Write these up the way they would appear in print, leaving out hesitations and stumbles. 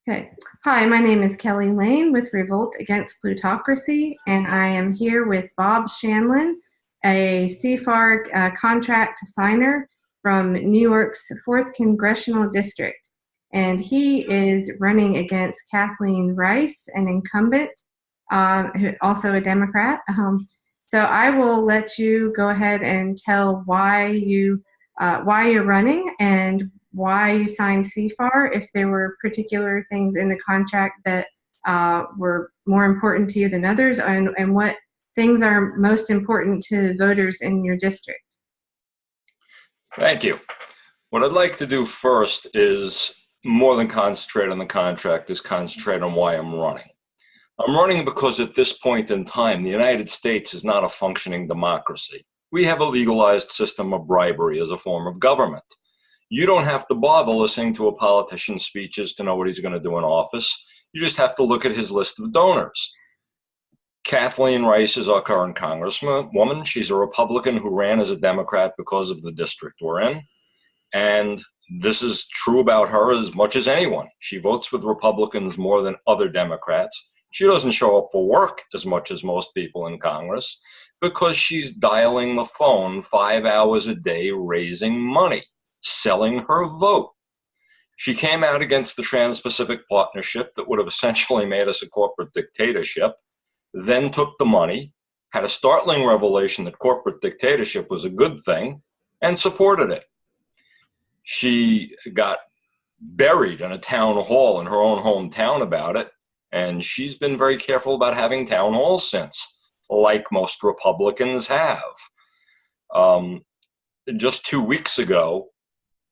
Okay. Hi, my name is Kelley Lane with Revolt Against Plutocracy, and I am here with Bob Shanlin, a CFAR contract signer from New York's 4th Congressional District. And he is running against Kathleen Rice, an incumbent, also a Democrat. So I will let you go ahead and tell why you're running and why you signed CFAR, if there were particular things in the contract that were more important to you than others, and what things are most important to voters in your district. Thank you. What I'd like to do first is more than concentrate on the contract, is concentrate on why I'm running. I'm running because at this point in time, the United States is not a functioning democracy. We have a legalized system of bribery as a form of government. You don't have to bother listening to a politician's speeches to know what he's going to do in office. You just have to look at his list of donors. Kathleen Rice is our current congresswoman. She's a Republican who ran as a Democrat because of the district we're in. And this is true about her as much as anyone. She votes with Republicans more than other Democrats. She doesn't show up for work as much as most people in Congress because she's dialing the phone 5 hours a day, raising money, selling her vote. She came out against the Trans-Pacific Partnership that would have essentially made us a corporate dictatorship, then took the money, had a startling revelation that corporate dictatorship was a good thing, and supported it. She got buried in a town hall in her own hometown about it, and she's been very careful about having town halls since, like most Republicans have. Just 2 weeks ago,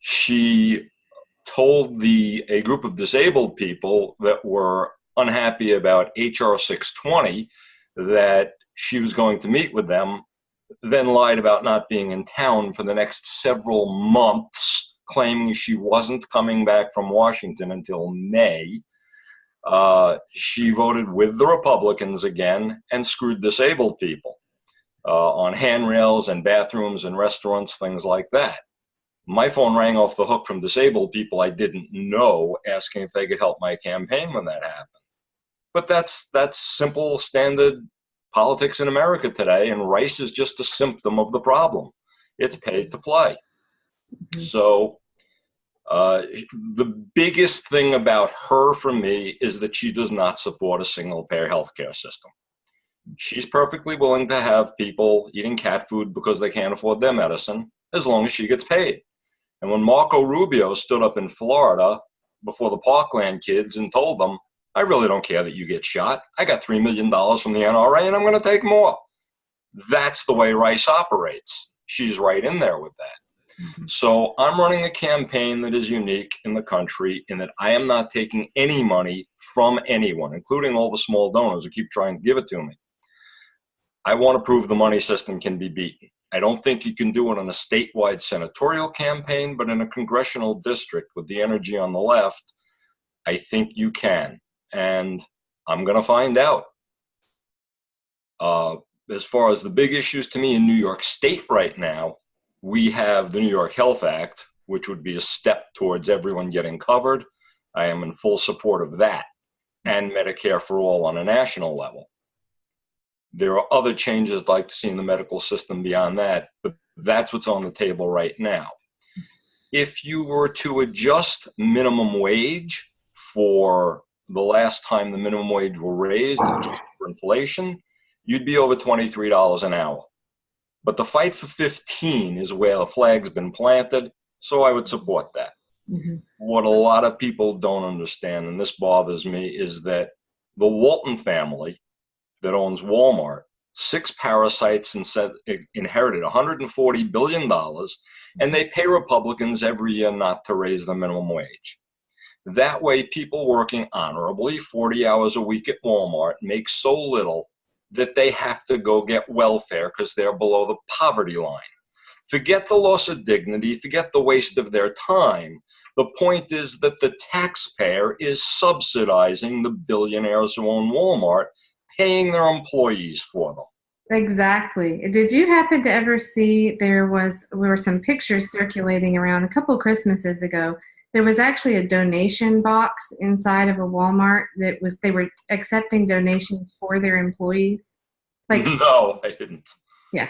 she told a group of disabled people that were unhappy about HR 620 that she was going to meet with them, then lied about not being in town for the next several months, claiming she wasn't coming back from Washington until May. She voted with the Republicans again and screwed disabled people on handrails and bathrooms and restaurants, things like that. My phone rang off the hook from disabled people I didn't know, asking if they could help my campaign when that happened. But that's simple, standard politics in America today, and Rice is just a symptom of the problem. It's paid to play. Mm-hmm. So the biggest thing about her for me is that she does not support a single-payer healthcare system. She's perfectly willing to have people eating cat food because they can't afford their medicine, as long as she gets paid. And when Marco Rubio stood up in Florida before the Parkland kids and told them, I really don't care that you get shot. I got $3 million from the NRA and I'm going to take more. That's the way Rice operates. She's right in there with that. Mm-hmm. So I'm running a campaign that is unique in the country in that I am not taking any money from anyone, including all the small donors who keep trying to give it to me. I want to prove the money system can be beaten. I don't think you can do it on a statewide senatorial campaign, but in a congressional district with the energy on the left, I think you can. And I'm going to find out. As far as the big issues to me in New York State right now, we have the New York Health Act, which would be a step towards everyone getting covered. I am in full support of that, and Medicare for all on a national level. There are other changes I'd like to see in the medical system beyond that, but that's what's on the table right now. If you were to adjust minimum wage for the last time the minimum wage were raised, just for inflation, you'd be over $23 an hour. But the fight for 15 is where the flag's been planted, so I would support that. Mm-hmm. What a lot of people don't understand, and this bothers me, is that the Walton family that owns Walmart, 6 parasites inherited $140 billion, and they pay Republicans every year not to raise the minimum wage. That way, people working honorably 40 hours a week at Walmart make so little that they have to go get welfare because they're below the poverty line. Forget the loss of dignity, forget the waste of their time. The point is that the taxpayer is subsidizing the billionaires who own Walmart, paying their employees for them. Exactly. Did you happen to ever see there were some pictures circulating around a couple of Christmases ago there was actually a donation box inside of a Walmart they were accepting donations for their employees. Like, No, I didn't. yeah.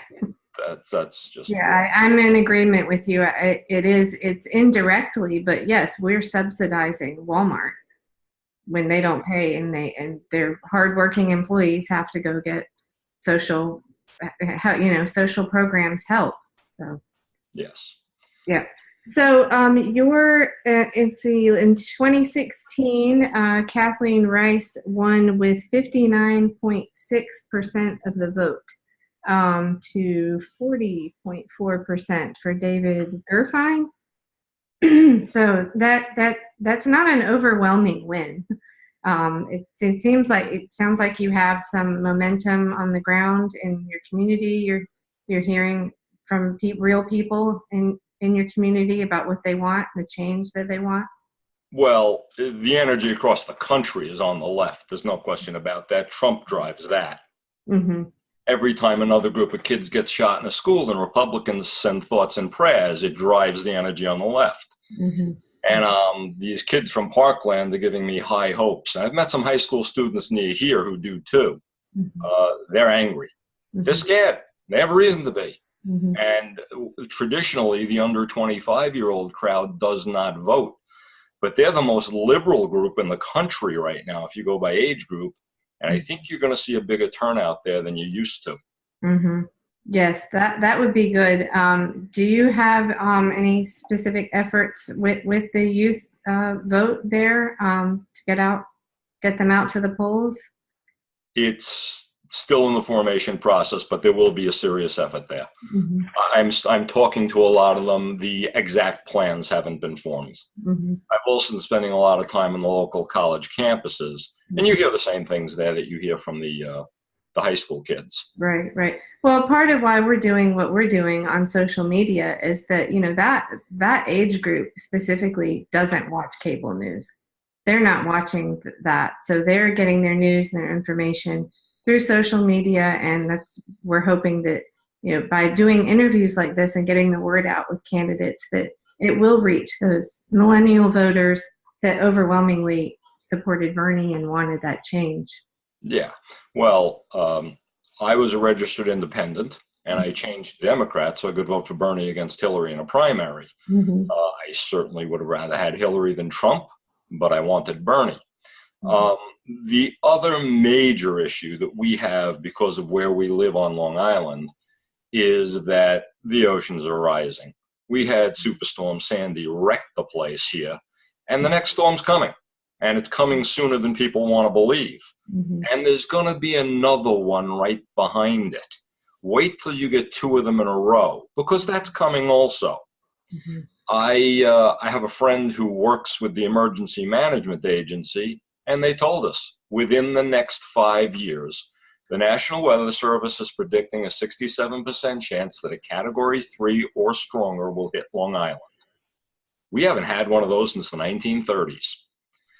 That's just Yeah, wrong. I'm in agreement with you. It's indirectly, but yes, we're subsidizing Walmart when they don't pay, and their hardworking employees have to go get social, social programs help. So Yes. yeah. So in 2016, Kathleen Rice won with 59.6% of the vote, to 40.4% for David Gerfine. So that's not an overwhelming win. It sounds like you have some momentum on the ground in your community. You're hearing from real people in your community about what they want, the change that they want. Well, the energy across the country is on the left. There's no question about that. Trump drives that. Mm-hmm. Every time another group of kids gets shot in a school and Republicans send thoughts and prayers, it drives the energy on the left. Mm-hmm. And these kids from Parkland are giving me high hopes. And I've met some high school students near here who do too. Mm-hmm. They're angry. Mm-hmm. They're scared. They have a reason to be. Mm-hmm. And traditionally, the under 25-year-old crowd does not vote. But they're the most liberal group in the country right now, if you go by age group. And I think you're going to see a bigger turnout there than you used to. Mm-hmm. Yes, that would be good. Do you have any specific efforts with the youth vote there to get them out to the polls? It's still in the formation process, but there will be a serious effort there. Mm-hmm. I'm talking to a lot of them. The exact plans haven't been formed. Mm-hmm. I've also been spending a lot of time in the local college campuses, and you hear the same things there that you hear from the high school kids. Right. Well, part of why we're doing what we're doing on social media is that, that age group specifically doesn't watch cable news. They're not watching that. So they're getting their news and their information through social media. And we're hoping that, by doing interviews like this and getting the word out with candidates, that it will reach those millennial voters that overwhelmingly supported Bernie and wanted that change. Yeah. Well, I was a registered independent, and I changed to Democrat so I could vote for Bernie against Hillary in a primary. Mm-hmm. I certainly would have rather had Hillary than Trump, but I wanted Bernie. Mm-hmm. The other major issue that we have because of where we live on Long Island is that the oceans are rising. We had Superstorm Sandy wreck the place here, and the next storm's coming. And it's coming sooner than people want to believe. Mm-hmm. And there's going to be another one right behind it. Wait till you get two of them in a row, because that's coming also. Mm-hmm. I have a friend who works with the Emergency Management Agency, and they told us within the next 5 years, the National Weather Service is predicting a 67% chance that a Category 3 or stronger will hit Long Island. We haven't had one of those since the 1930s.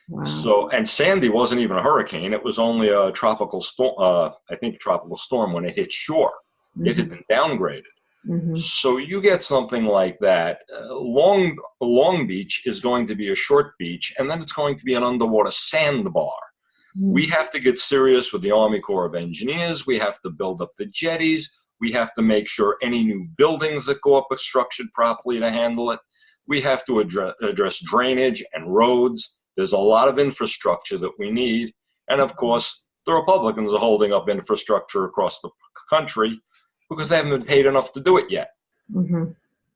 Wow. So, and Sandy wasn't even a hurricane. It was only a tropical storm, tropical storm when it hit shore. Mm-hmm. It had been downgraded. Mm-hmm. So you get something like that. Long Beach is going to be a short beach, and then it's going to be an underwater sandbar. Mm-hmm. We have to get serious with the Army Corps of Engineers. We have to build up the jetties. We have to make sure any new buildings that go up are structured properly to handle it. We have to address drainage and roads. There's a lot of infrastructure that we need. And of course, the Republicans are holding up infrastructure across the country because they haven't been paid enough to do it yet. Mm-hmm.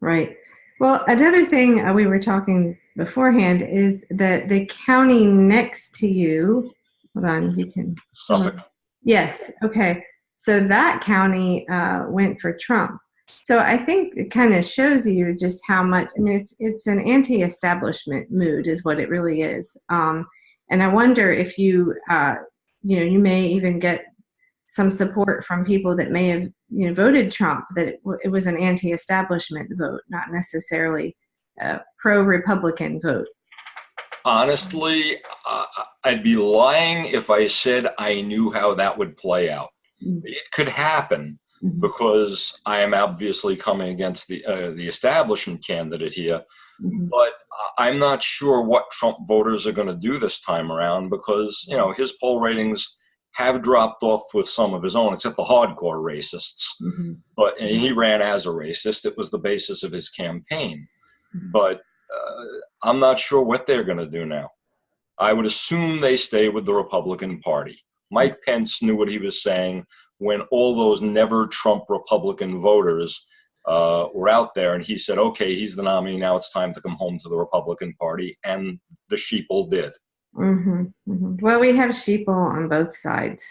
Right. Well, another thing we were talking beforehand is that the county next to you, hold on, you can. Suffolk. Yes. Okay. So that county went for Trump. So I think it kind of shows you just how much, it's an anti-establishment mood is what it really is. And I wonder if you may even get some support from people that may have, voted Trump, that it was an anti-establishment vote, not necessarily a pro-Republican vote. Honestly, I'd be lying if I said I knew how that would play out. Mm-hmm. It could happen. Mm-hmm. Because I am obviously coming against the establishment candidate here, Mhm. But I'm not sure what Trump voters are going to do this time around because, his poll ratings have dropped off with some of his own, except the hardcore racists. Mhm. But and he ran as a racist. It was the basis of his campaign. But I'm not sure what they're going to do now. I would assume they stay with the Republican Party. Mike Pence knew what he was saying when all those never Trump Republican voters were out there, and he said, okay, he's the nominee, now it's time to come home to the Republican Party, and the sheeple did. Mhm. Mhm. Well, we have sheeple on both sides.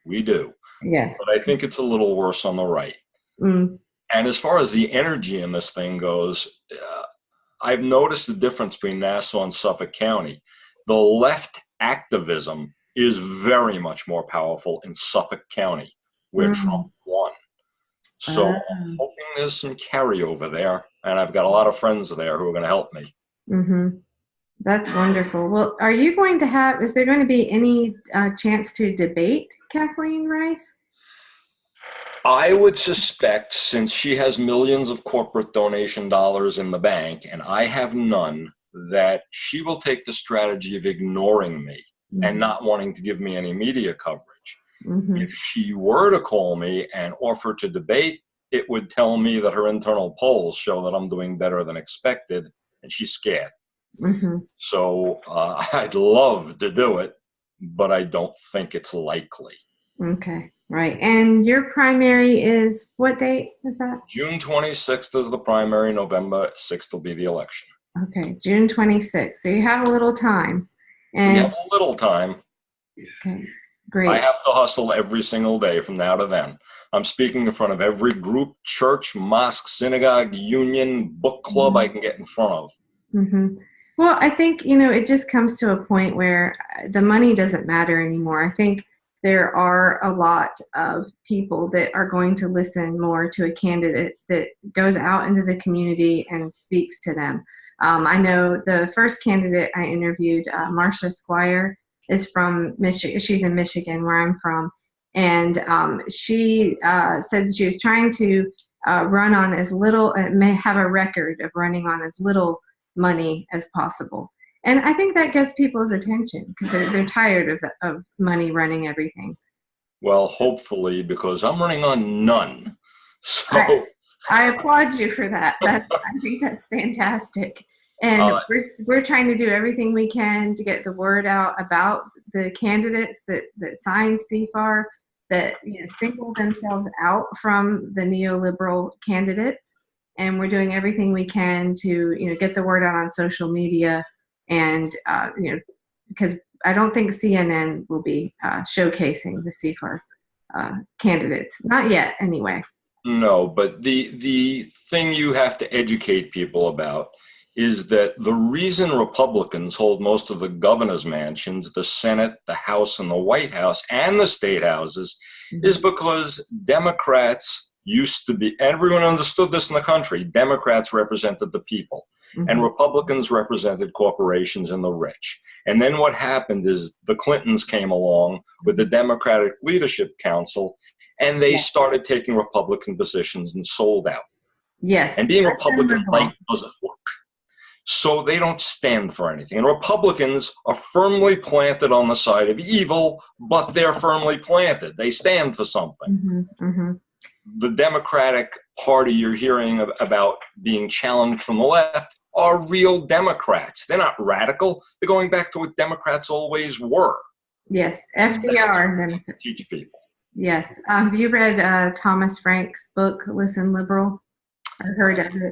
We do. Yes. But I think it's a little worse on the right. Mm. And as far as the energy in this thing goes, I've noticed the difference between Nassau and Suffolk County. The left activism is very much more powerful in Suffolk County, where Trump won. So I'm hoping there's some carryover there, and I've got a lot of friends there who are going to help me. Mm-hmm. That's wonderful. Well, is there going to be any chance to debate Kathleen Rice? I would suspect, since she has millions of corporate donation dollars in the bank and I have none, that she will take the strategy of ignoring me and not wanting to give me any media coverage. Mm-hmm. If she were to call me and offer to debate, it would tell me that her internal polls show that I'm doing better than expected, and she's scared. Mm-hmm. So I'd love to do it, but I don't think it's likely. Okay, right. And your primary is, what date is that? June 26th is the primary. November 6th will be the election. Okay, June 26th. So you have a little time. We have a little time. Okay, great. I have to hustle every single day from now to then. I'm speaking in front of every group, church, mosque, synagogue, union, book club I can get in front of. Mm-hmm. Well, I think, it just comes to a point where the money doesn't matter anymore. I think there are a lot of people that are going to listen more to a candidate that goes out into the community and speaks to them. I know the first candidate I interviewed, Marcia Squire, is from Michigan. She's in Michigan, where I'm from. And she said she was trying to run on as little, may have a record of running on as little money as possible. And I think that gets people's attention because they're tired of money running everything. Well, hopefully, because I'm running on none. So I applaud you for that. I think that's fantastic. And we're trying to do everything we can to get the word out about the candidates that sign CFAR, that single themselves out from the neoliberal candidates. And we're doing everything we can to get the word out on social media, and because I don't think CNN will be showcasing the CFAR candidates, not yet, anyway. No, but the thing you have to educate people about is that the reason Republicans hold most of the governor's mansions, the Senate, the House, and the White House, and the state houses, is because Democrats used to be, everyone understood this in the country, Democrats represented the people, and Republicans represented corporations and the rich. And then what happened is the Clintons came along with the Democratic Leadership Council, and they started taking Republican positions and sold out. Yes. And being Republican light doesn't work. So they don't stand for anything. And Republicans are firmly planted on the side of evil, but they're firmly planted. They stand for something. The Democratic Party you're hearing about being challenged from the left are real Democrats. They're not radical. They're going back to what Democrats always were. Yes, FDR. Teach people. Yes. Have you read Thomas Frank's book, Listen Liberal? I heard of it.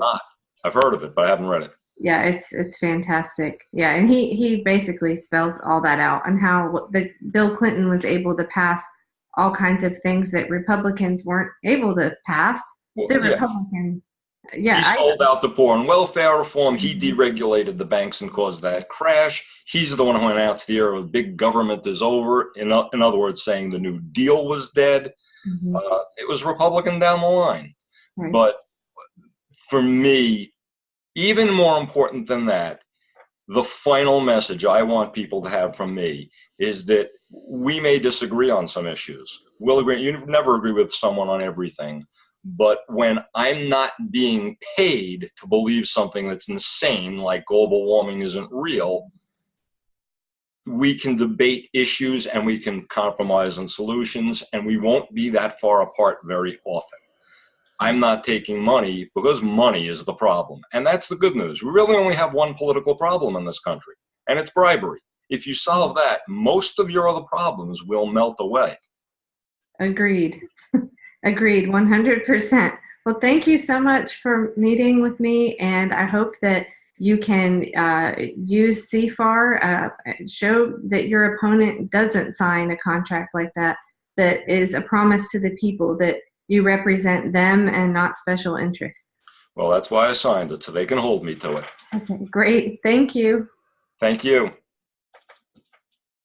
I've heard of it, but I haven't read it. Yeah, it's fantastic. Yeah, and he basically spells all that out, and how Bill Clinton was able to pass all kinds of things that Republicans weren't able to pass. He sold out the poor and welfare reform. He deregulated the banks and caused that crash. He's the one who announced the era of big government is over. In other words, saying the New Deal was dead. It was Republican down the line. Right. But for me, even more important than that, the final message I want people to have from me is that we may disagree on some issues. We'll agree. You never agree with someone on everything, But when I'm not being paid to believe something that's insane, like global warming isn't real, we can debate issues and we can compromise on solutions, and we won't be that far apart very often. I'm not taking money because money is the problem. And that's the good news. We really only have one political problem in this country, and it's bribery. If you solve that, most of your other problems will melt away. Agreed. Agreed, 100%. Well, thank you so much for meeting with me, and I hope that you can use CFAR, show that your opponent doesn't sign a contract like that, that is a promise to the people that you represent them and not special interests. Well, that's why I signed it, so they can hold me to it. Okay, great. Thank you. Thank you.